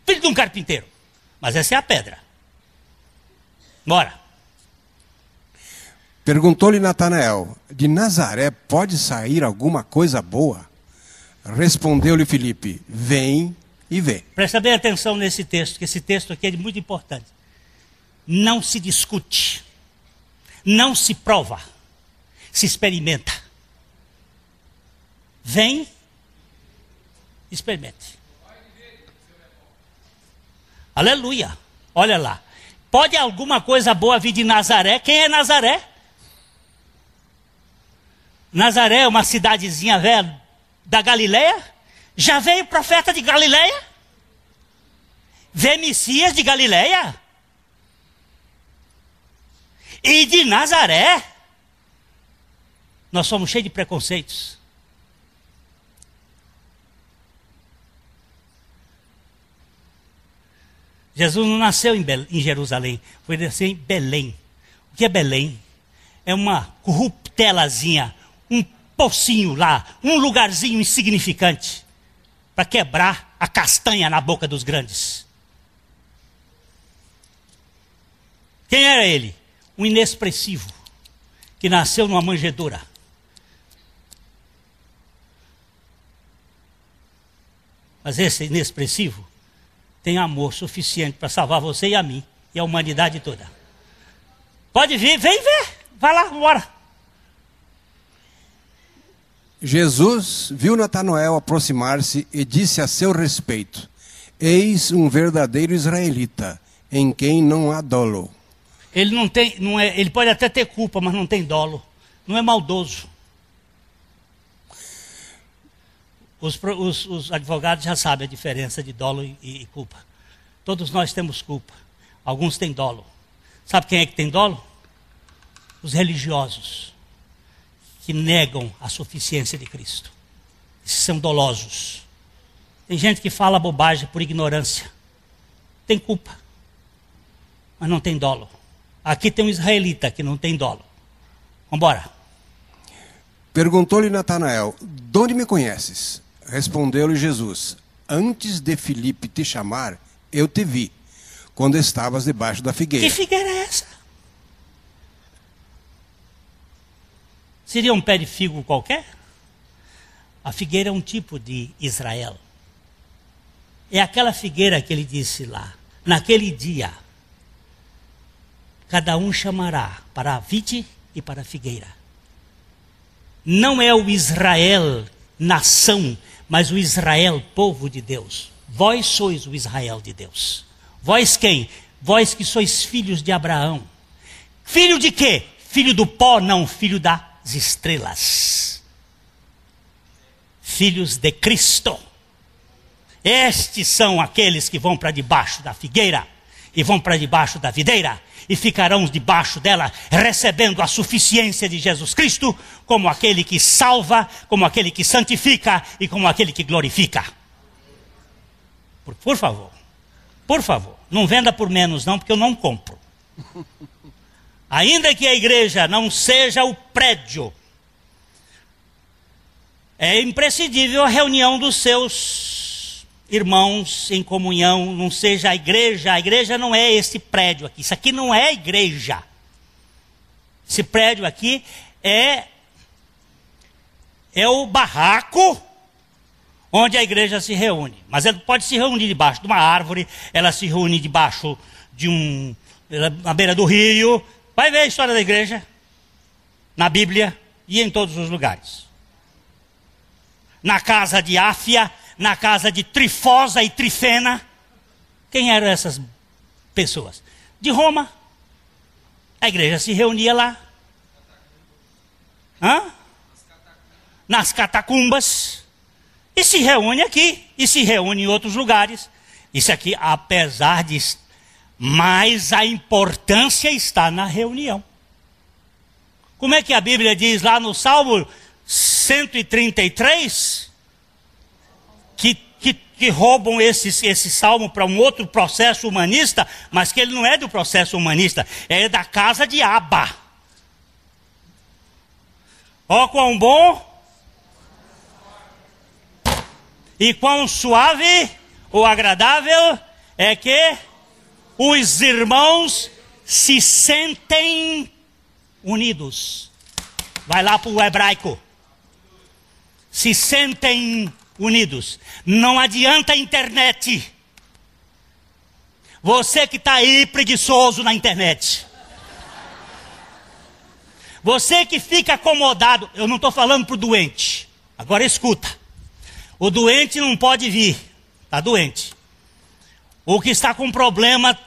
Filho de um carpinteiro. Mas essa é a pedra. Bora. Perguntou-lhe Natanael: de Nazaré pode sair alguma coisa boa? Respondeu-lhe Filipe: vem e vê. Presta bem atenção nesse texto, que esse texto aqui é muito importante. Não se discute, não se prova, se experimenta. Vem, experimente. Aleluia. Olha lá. Pode alguma coisa boa vir de Nazaré? Quem é Nazaré? Nazaré é uma cidadezinha velha da Galileia. Já veio profeta de Galileia? Vê Messias de Galileia? E de Nazaré? Nós somos cheios de preconceitos. Jesus não nasceu em Jerusalém, foi nascer em Belém. O que é Belém? É uma corruptelazinha, um pocinho lá, um lugarzinho insignificante, para quebrar a castanha na boca dos grandes. Quem era ele? Um inexpressivo, que nasceu numa manjedoura. Mas esse inexpressivo tem amor suficiente para salvar você e a mim, e a humanidade toda. Pode vir, vem ver, vai lá, bora. Jesus viu Natanael aproximar-se e disse a seu respeito: eis um verdadeiro israelita, em quem não há dolo. Ele não tem, ele pode até ter culpa, mas não tem dolo, não é maldoso. Os advogados já sabem a diferença de dolo e culpa. Todos nós temos culpa. Alguns têm dolo. Sabe quem é que tem dolo? Os religiosos, que negam a suficiência de Cristo. Esses são dolosos. Tem gente que fala bobagem por ignorância. Tem culpa, mas não tem dolo. Aqui tem um israelita que não tem dolo. Vamos embora. Perguntou-lhe Natanael: de onde me conheces? Respondeu-lhe Jesus: antes de Filipe te chamar, eu te vi, quando estavas debaixo da figueira. Que figueira é essa? Seria um pé de figo qualquer? A figueira é um tipo de Israel. É aquela figueira que ele disse lá: naquele dia, cada um chamará para a vide e para a figueira. Não é o Israel nação, mas o Israel povo de Deus. Vós sois o Israel de Deus. Vós quem? Vós que sois filhos de Abraão. Filho de quê? Filho do pó? Não, filho das estrelas. Filhos de Cristo. Estes são aqueles que vão para debaixo da figueira e vão para debaixo da videira e ficarão debaixo dela, recebendo a suficiência de Jesus Cristo, como aquele que salva, como aquele que santifica e como aquele que glorifica. Por favor, não venda por menos não, porque eu não compro. Ainda que a igreja não seja o prédio, é imprescindível a reunião dos seus irmãos em comunhão, não seja a igreja não é esse prédio aqui, isso aqui não é igreja. Esse prédio aqui é o barraco onde a igreja se reúne. Mas ela pode se reunir debaixo de uma árvore, ela se reúne debaixo de na beira do rio. Vai ver a história da igreja na Bíblia e em todos os lugares. Na casa de Áfia, na casa de Trifosa e Trifena. Quem eram essas pessoas? De Roma. A igreja se reunia lá. Nas catacumbas. E se reúne aqui. E se reúne em outros lugares. Isso aqui, apesar de... Mas a importância está na reunião. Como é que a Bíblia diz lá no Salmo 133... Que roubam esse salmo para um outro processo humanista, mas que ele não é do processo humanista, é da casa de Abba. Ó quão bom e quão suave ou agradável é que os irmãos se sentem unidos. Vai lá para o hebraico. Se sentem unidos. Não adianta a internet. Você que está aí preguiçoso na internet. Você que fica acomodado. Eu não estou falando para o doente. Agora escuta. O doente não pode vir. Está doente. O que está com problema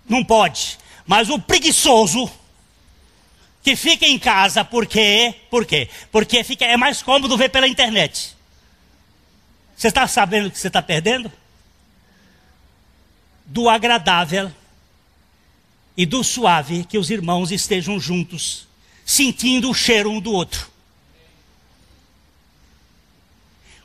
não pode. Mas o preguiçoso que fica em casa, por quê? Porque é mais cômodo ver pela internet. Você está sabendo o que você está perdendo? Do agradável e do suave que os irmãos estejam juntos, sentindo o cheiro um do outro.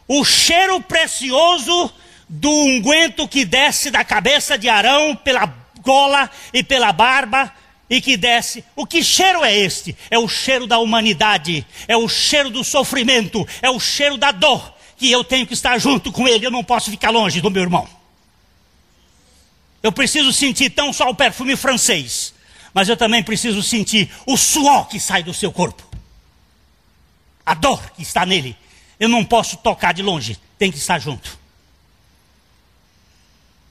O cheiro precioso do unguento que desce da cabeça de Arão, pela gola e pela barba, e que desce. O que cheiro é este? É o cheiro da humanidade, é o cheiro do sofrimento, é o cheiro da dor. Que eu tenho que estar junto com ele, eu não posso ficar longe do meu irmão. Eu preciso sentir tão só o perfume francês, mas eu também preciso sentir o suor que sai do seu corpo. A dor que está nele. Eu não posso tocar de longe, tem que estar junto.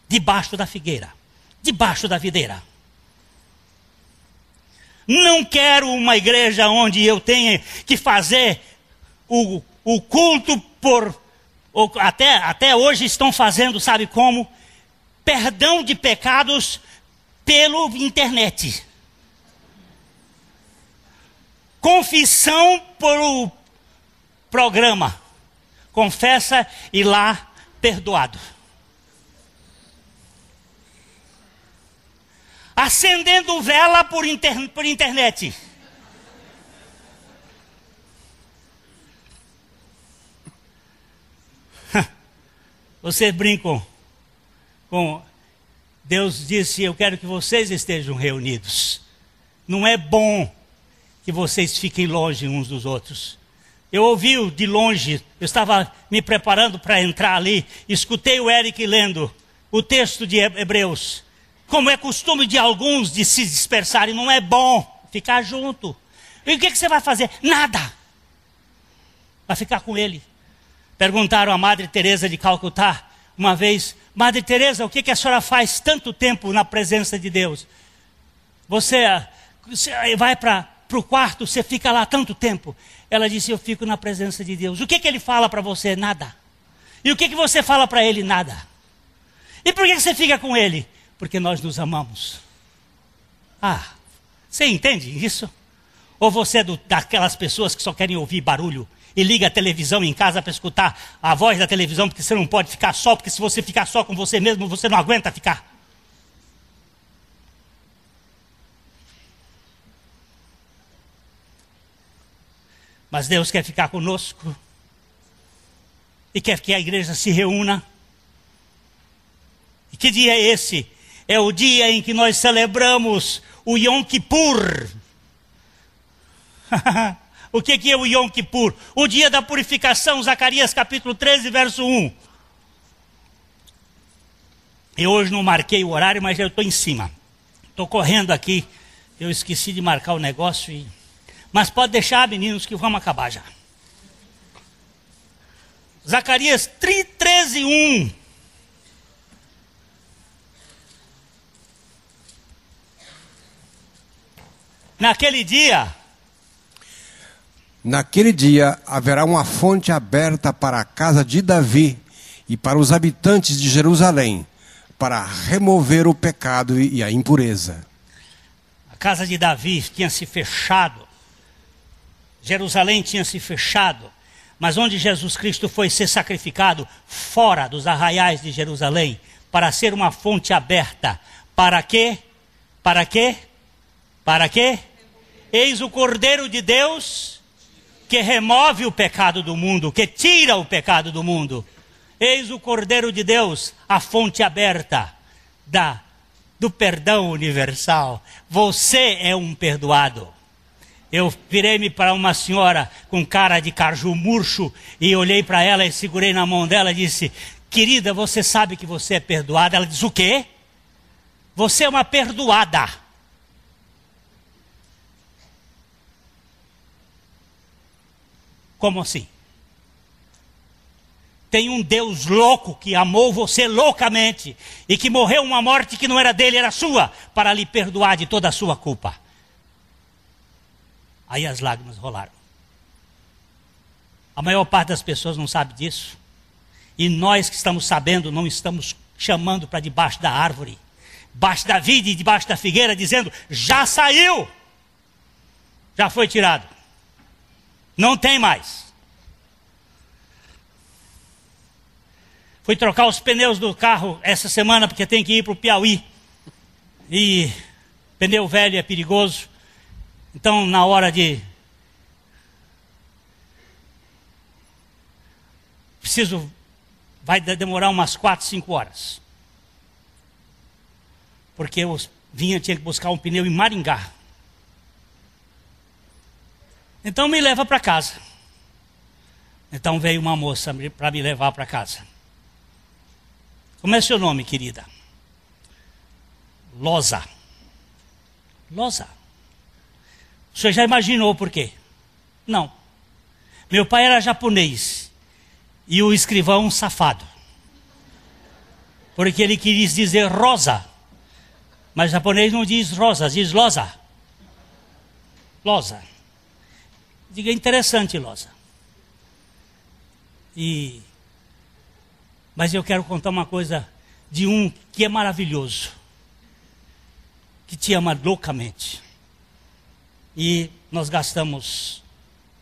Debaixo da figueira, debaixo da videira. Não quero uma igreja onde eu tenha que fazer o culto até hoje estão fazendo, sabe como? Perdão de pecados pelo internet. Confissão por programa. Confessa e lá perdoado. Acendendo vela por internet. Vocês brincam com... Deus disse, eu quero que vocês estejam reunidos. Não é bom que vocês fiquem longe uns dos outros. Eu ouvi de longe, eu estava me preparando para entrar ali, escutei o Eric lendo o texto de Hebreus. Como é costume de alguns de se dispersarem, não é bom ficar junto. E o que você vai fazer? Nada. Vai ficar com ele. Perguntaram a Madre Teresa de Calcutá uma vez, Madre Teresa, o que a senhora faz tanto tempo na presença de Deus? Você vai para o quarto, você fica lá tanto tempo. Ela disse, eu fico na presença de Deus. O que ele fala para você? Nada. E o que você fala para ele? Nada. E por que você fica com ele? Porque nós nos amamos. Você entende isso? Ou você é daquelas pessoas que só querem ouvir barulho e liga a televisão em casa para escutar a voz da televisão, porque você não pode ficar só, porque se você ficar só com você mesmo, você não aguenta ficar. Mas Deus quer ficar conosco e quer que a igreja se reúna. E que dia é esse? É o dia em que nós celebramos o Yom Kippur. O que é o Yom Kippur? O dia da purificação, Zacarias capítulo 13, verso 1. Eu hoje não marquei o horário, mas eu estou em cima. Estou correndo aqui, eu esqueci de marcar o negócio. Mas pode deixar, meninos, que vamos acabar já. Zacarias 13, 1. Naquele dia haverá uma fonte aberta para a casa de Davi e para os habitantes de Jerusalém, para remover o pecado e a impureza. A casa de Davi tinha se fechado, Jerusalém tinha se fechado, mas onde Jesus Cristo foi ser sacrificado, fora dos arraiais de Jerusalém, para ser uma fonte aberta. Para quê? Para quê? Para quê? Eis o Cordeiro de Deus que remove o pecado do mundo, que tira o pecado do mundo. Eis o Cordeiro de Deus, a fonte aberta do perdão universal. Você é um perdoado. Eu virei-me para uma senhora com cara de caju murcho e olhei para ela e segurei na mão dela e disse: querida, você sabe que você é perdoada? Ela disse: o quê? Você é uma perdoada. Como assim? Tem um Deus louco que amou você loucamente e que morreu uma morte que não era dele, era sua, para lhe perdoar de toda a sua culpa. Aí as lágrimas rolaram. A maior parte das pessoas não sabe disso. E nós que estamos sabendo, não estamos chamando para debaixo da árvore, debaixo da vide e debaixo da figueira, dizendo: já saiu, já foi tirado, não tem mais. Fui trocar os pneus do carro essa semana, porque tem que ir para o Piauí. E pneu velho é perigoso. Então, na hora vai demorar umas 4, 5 horas. Porque eu tinha que buscar um pneu em Maringá. Então me leva para casa. Então veio uma moça para me levar para casa. Como é seu nome, querida? Loza. Loza. Você já imaginou por quê? Não. Meu pai era japonês. E o escrivão safado. Porque ele quis dizer rosa. Mas japonês não diz rosa, diz loza. Loza. Diga, interessante, Loza. Mas eu quero contar uma coisa de um que é maravilhoso. Que te ama loucamente. E nós gastamos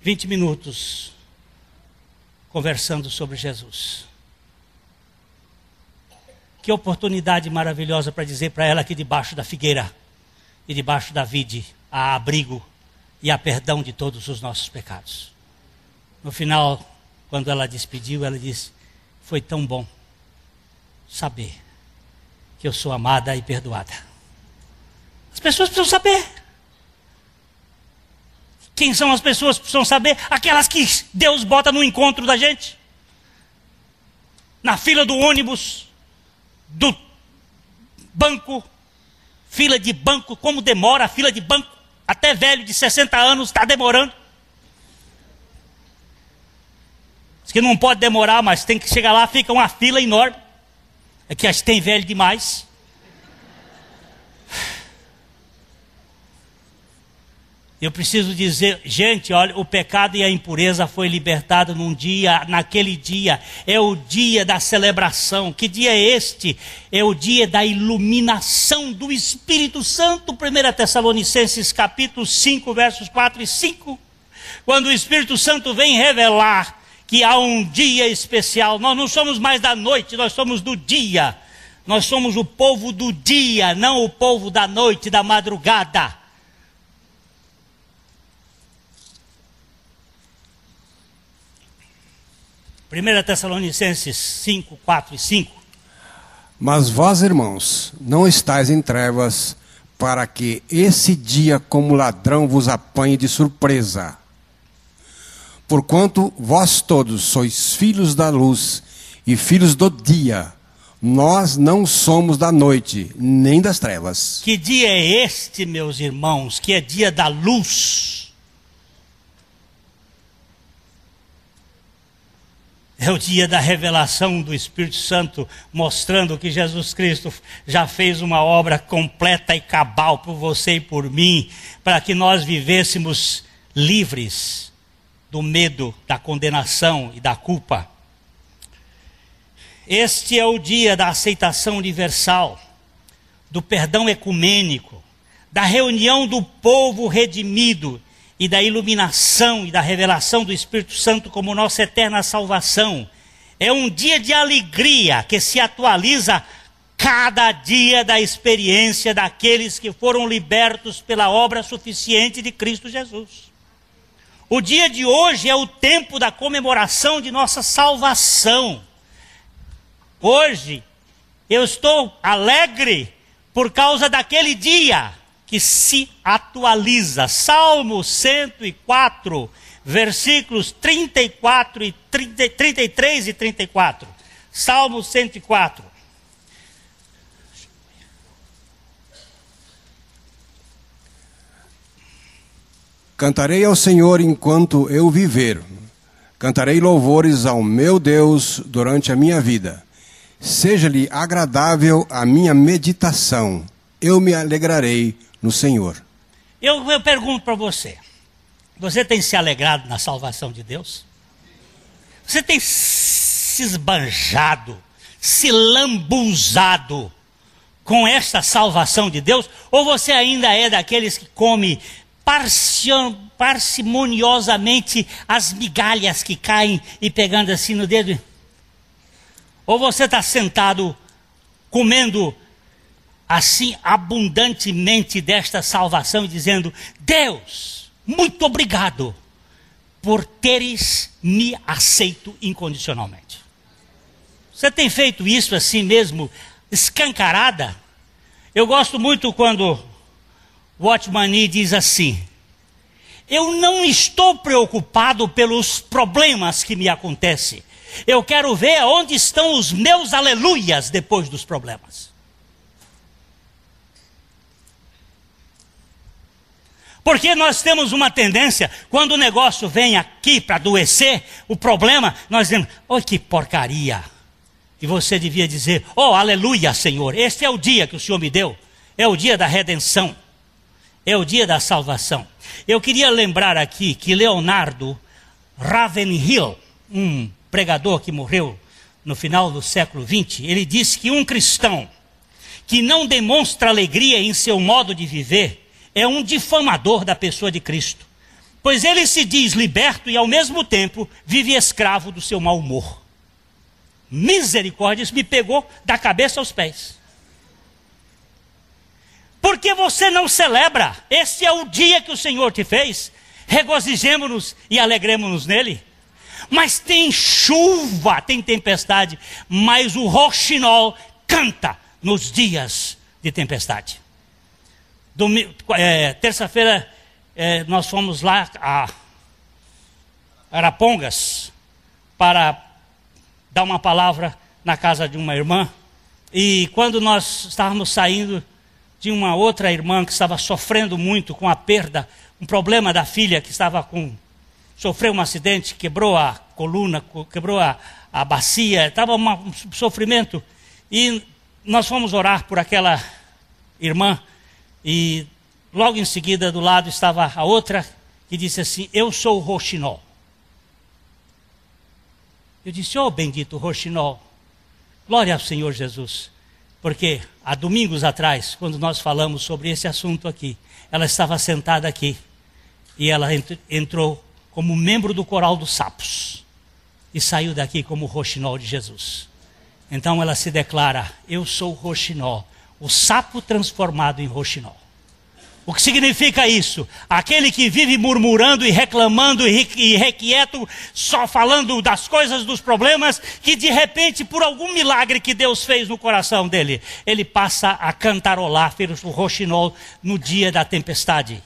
20 minutos conversando sobre Jesus. Que oportunidade maravilhosa para dizer para ela que debaixo da figueira e debaixo da vide há abrigo e há perdão de todos os nossos pecados. No final, quando ela despediu, ela disse: foi tão bom saber que eu sou amada e perdoada. As pessoas precisam saber. Quem são as pessoas que precisam saber? Aquelas que Deus bota no encontro da gente. Na fila do ônibus, do banco, fila de banco, como demora a fila de banco. Até velho de 60 anos está demorando. Diz que não pode demorar, mas tem que chegar lá, fica uma fila enorme. É que acho que tem velho demais. Eu preciso dizer, gente, olha, o pecado e a impureza foi libertado num dia, naquele dia, é o dia da celebração. Que dia é este? É o dia da iluminação do Espírito Santo. 1 Tessalonicenses capítulo 5, versos 4 e 5. Quando o Espírito Santo vem revelar que há um dia especial, nós não somos mais da noite, nós somos do dia. Nós somos o povo do dia, não o povo da noite, da madrugada. Primeira Tessalonicenses 5, 4 e 5. Mas vós, irmãos, não estáis em trevas, para que esse dia como ladrão vos apanhe de surpresa. Porquanto vós todos sois filhos da luz e filhos do dia, nós não somos da noite, nem das trevas. Que dia é este, meus irmãos, que é dia da luz? É o dia da revelação do Espírito Santo, mostrando que Jesus Cristo já fez uma obra completa e cabal por você e por mim, para que nós vivêssemos livres do medo, da condenação e da culpa. Este é o dia da aceitação universal, do perdão ecumênico, da reunião do povo redimido e da iluminação e da revelação do Espírito Santo como nossa eterna salvação. É um dia de alegria que se atualiza cada dia da experiência daqueles que foram libertos pela obra suficiente de Cristo Jesus. O dia de hoje é o tempo da comemoração de nossa salvação. Hoje eu estou alegre por causa daquele dia que se atualiza. Salmo 104, versículos 34 e 33 e 34. Salmo 104. Cantarei ao Senhor enquanto eu viver. Cantarei louvores ao meu Deus durante a minha vida. Seja-lhe agradável a minha meditação. Eu me alegrarei no Senhor. Eu pergunto para você. Você tem se alegrado na salvação de Deus? Você tem se esbanjado, se lambuzado com esta salvação de Deus? Ou você ainda é daqueles que come parcimoniosamente as migalhas que caem e pegando assim no dedo? Ou você está sentado comendo assim abundantemente desta salvação e dizendo: Deus, muito obrigado por teres me aceito incondicionalmente? Você tem feito isso assim mesmo, escancarada? Eu gosto muito quando Watchman Nee diz assim: eu não estou preocupado pelos problemas que me acontecem. Eu quero ver onde estão os meus aleluias depois dos problemas. Porque nós temos uma tendência, quando o negócio vem aqui para adoecer, o problema, nós dizemos: oh, que porcaria. E você devia dizer: oh, aleluia, Senhor, este é o dia que o Senhor me deu. É o dia da redenção. É o dia da salvação. Eu queria lembrar aqui que Leonardo Ravenhill, um pregador que morreu no final do século XX, ele disse que um cristão que não demonstra alegria em seu modo de viver é um difamador da pessoa de Cristo. Pois ele se diz liberto e ao mesmo tempo vive escravo do seu mau humor. Misericórdia, isso me pegou da cabeça aos pés. Porque você não celebra? Esse é o dia que o Senhor te fez. Regozijemo-nos e alegremos-nos nele. Mas tem chuva, tem tempestade, mas o roxinol canta nos dias de tempestade. Terça-feira nós fomos lá a Arapongas para dar uma palavra na casa de uma irmã. E quando nós estávamos saindo, de uma outra irmã que estava sofrendo muito com a perda, um problema da filha que sofreu um acidente, quebrou a coluna, quebrou a bacia, estava um sofrimento. E nós fomos orar por aquela irmã e logo em seguida do lado estava a outra que disse assim: eu sou o roxinol. Eu disse: oh, bendito roxinol, glória ao Senhor Jesus. Porque há domingos atrás, quando nós falamos sobre esse assunto aqui, ela estava sentada aqui e ela entrou como membro do coral dos sapos e saiu daqui como o roxinol de Jesus. Então ela se declara: eu sou o roxinol, o sapo transformado em roxinol. O que significa isso? Aquele que vive murmurando e reclamando e requieto, só falando das coisas, dos problemas, que de repente, por algum milagre que Deus fez no coração dele, ele passa a cantarolar o roxinol no dia da tempestade.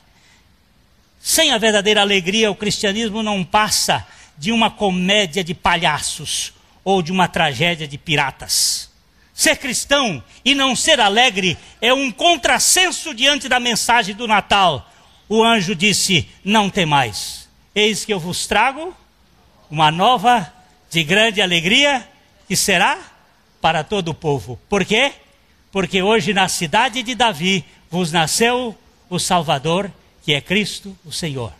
Sem a verdadeira alegria, o cristianismo não passa de uma comédia de palhaços ou de uma tragédia de piratas. Ser cristão e não ser alegre é um contrassenso diante da mensagem do Natal. O anjo disse: não temais, eis que eu vos trago uma nova de grande alegria, que será para todo o povo. Por quê? Porque hoje na cidade de Davi vos nasceu o Salvador, que é Cristo o Senhor.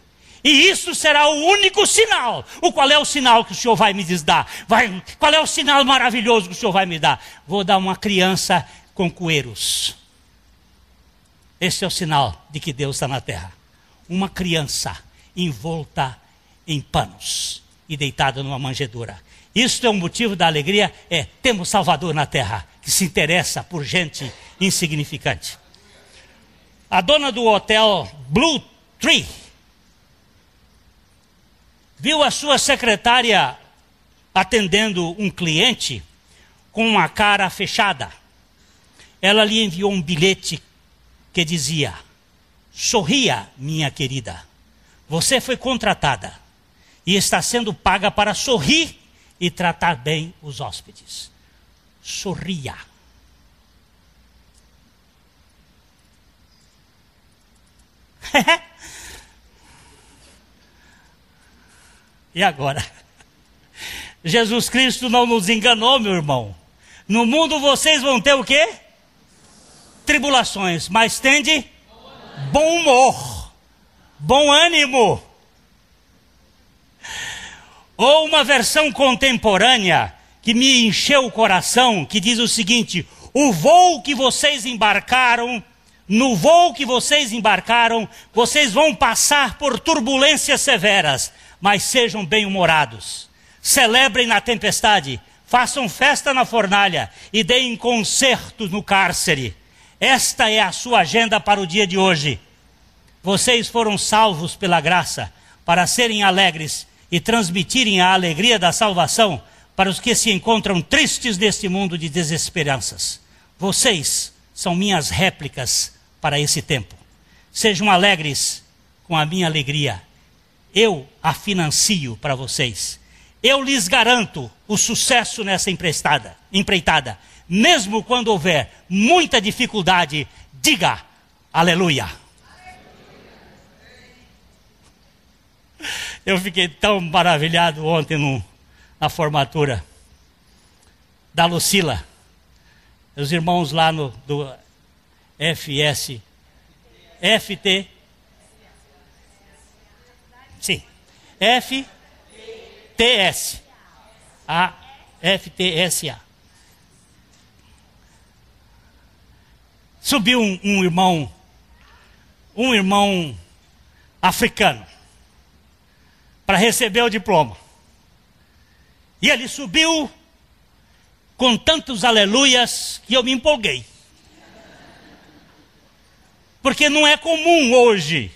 E isso será o único sinal. Qual é o sinal que o Senhor vai me dar? Qual é o sinal maravilhoso que o Senhor vai me dar? Vou dar uma criança com coeiros. Esse é o sinal de que Deus está na terra. Uma criança envolta em panos e deitada numa manjedoura. Isso é um motivo da alegria, temos Salvador na terra, que se interessa por gente insignificante. A dona do hotel Blue Tree viu a sua secretária atendendo um cliente com uma cara fechada. Ela lhe enviou um bilhete que dizia: sorria, minha querida, você foi contratada e está sendo paga para sorrir e tratar bem os hóspedes. Sorria. E agora? Jesus Cristo não nos enganou, meu irmão. No mundo vocês vão ter o quê? Tribulações, mas tende bom humor, bom ânimo. Ou uma versão contemporânea que me encheu o coração, que diz o seguinte: no voo que vocês embarcaram, vocês vão passar por turbulências severas, mas sejam bem-humorados. Celebrem na tempestade, façam festa na fornalha e deem concertos no cárcere. Esta é a sua agenda para o dia de hoje. Vocês foram salvos pela graça para serem alegres e transmitirem a alegria da salvação para os que se encontram tristes neste mundo de desesperanças. Vocês são minhas réplicas para esse tempo. Sejam alegres com a minha alegria. Eu a financio para vocês. Eu lhes garanto o sucesso nessa empreitada. Mesmo quando houver muita dificuldade, diga aleluia. Eu fiquei tão maravilhado ontem na formatura da Lucila. Os irmãos lá do FT. Sim. FTS. FTSA. Subiu um irmão africano para receber o diploma. E ele subiu com tantos aleluias que eu me empolguei. Porque não é comum hoje.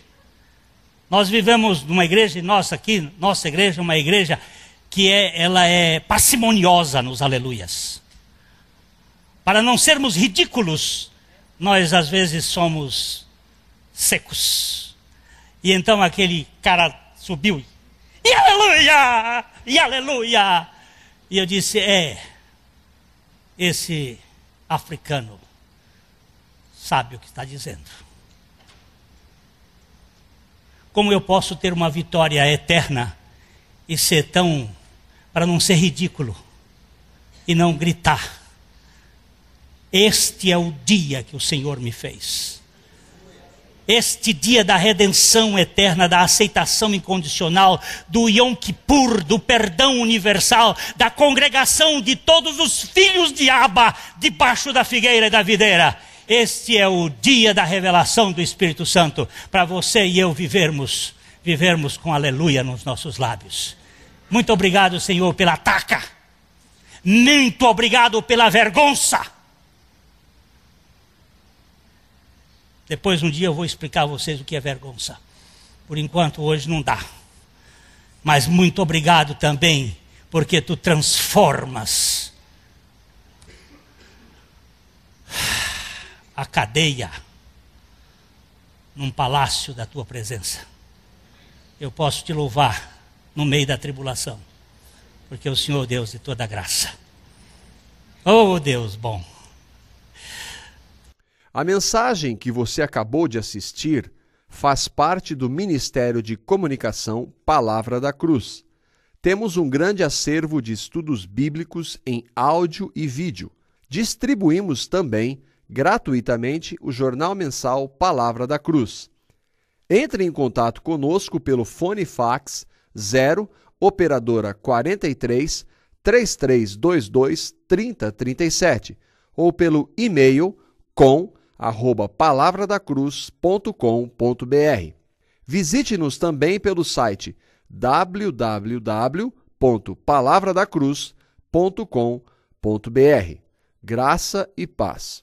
Nós vivemos numa igreja, nossa igreja é uma igreja que ela é parcimoniosa nos aleluias. Para não sermos ridículos, nós às vezes somos secos. E então aquele cara subiu, e aleluia, e aleluia. E eu disse, esse africano sabe o que está dizendo. Como eu posso ter uma vitória eterna e ser tão, para não ser ridículo e não gritar? Este é o dia que o Senhor me fez. Este dia da redenção eterna, da aceitação incondicional, do Yom Kippur, do perdão universal, da congregação de todos os filhos de Abba, debaixo da figueira e da videira. Este é o dia da revelação do Espírito Santo, para você e eu vivermos vivermos com aleluia nos nossos lábios. Muito obrigado, Senhor, pela taca. Muito obrigado pela vergonha. Depois um dia eu vou explicar a vocês o que é vergonha. Por enquanto hoje não dá. Mas muito obrigado também, porque tu transformas a cadeia num palácio da tua presença. Eu posso te louvar no meio da tribulação, porque o Senhor é Deus de toda graça. Oh, Deus bom. A mensagem que você acabou de assistir faz parte do Ministério de Comunicação Palavra da Cruz. Temos um grande acervo de estudos bíblicos em áudio e vídeo. Distribuímos também gratuitamente o jornal mensal Palavra da Cruz. Entre em contato conosco pelo fone fax 0 operadora 43 3322 3037 ou pelo e-mail com@palavradacruz.com.br. Visite-nos também pelo site www.palavradacruz.com.br. Graça e paz.